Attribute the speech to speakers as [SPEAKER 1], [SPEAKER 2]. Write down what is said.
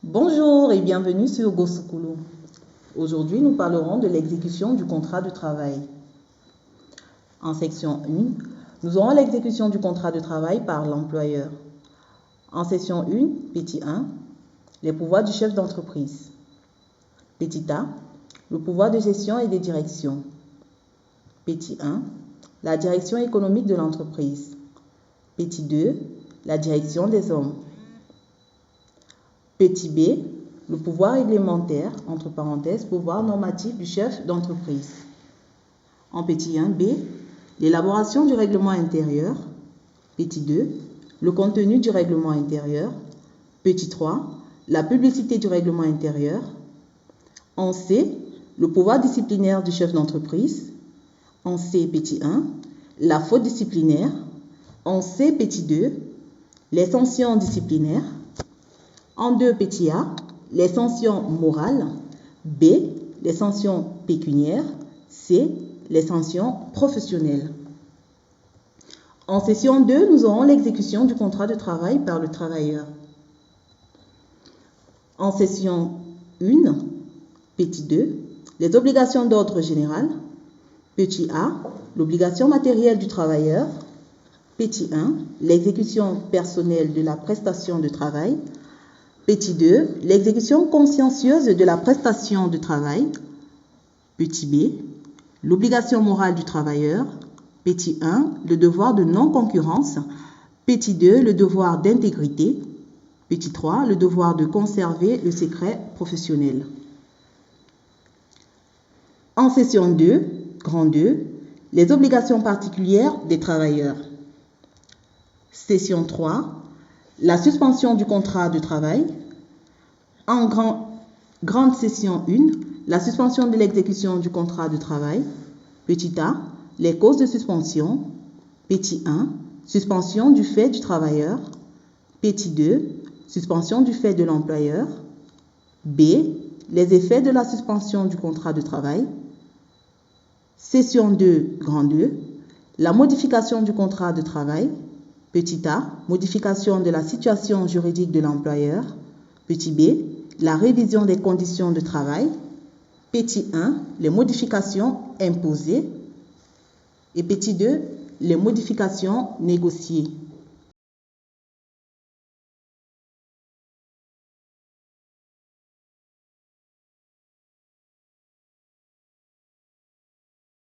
[SPEAKER 1] Bonjour et bienvenue sur Gosukulu. Aujourd'hui, nous parlerons de l'exécution du contrat de travail. En section 1, nous aurons l'exécution du contrat de travail par l'employeur. En section 1, petit 1, les pouvoirs du chef d'entreprise. Petit a, le pouvoir de gestion et de direction. Petit 1, la direction économique de l'entreprise. Petit 2, la direction des hommes. Petit b, le pouvoir réglementaire, entre parenthèses, pouvoir normatif du chef d'entreprise. En petit 1b, l'élaboration du règlement intérieur. Petit 2, le contenu du règlement intérieur. Petit 3, la publicité du règlement intérieur. En c, le pouvoir disciplinaire du chef d'entreprise. En c, petit 1, la faute disciplinaire. En c, petit 2, les sanctions disciplinaires. En 2, petit a, les sanctions morales. B, les sanctions pécuniaires. C, les sanctions professionnelles. En section 2, nous aurons l'exécution du contrat de travail par le travailleur. En section 1, petit 2, les obligations d'ordre général. Petit a, l'obligation matérielle du travailleur. Petit 1, l'exécution personnelle de la prestation de travail. Petit 2, l'exécution consciencieuse de la prestation de travail. Petit b, l'obligation morale du travailleur. Petit 1, le devoir de non-concurrence. Petit 2, le devoir d'intégrité. Petit 3, le devoir de conserver le secret professionnel. En section 2, grand 2, les obligations particulières des travailleurs. Section 3, la suspension du contrat de travail. En grande section 1, la suspension de l'exécution du contrat de travail. Petit a, les causes de suspension. Petit 1, suspension du fait du travailleur. Petit 2, suspension du fait de l'employeur. B, les effets de la suspension du contrat de travail. Section 2, grand 2, la modification du contrat de travail. Petit a, modification de la situation juridique de l'employeur. Petit b, la révision des conditions de travail. Petit 1, les modifications imposées. Et petit 2, les modifications négociées.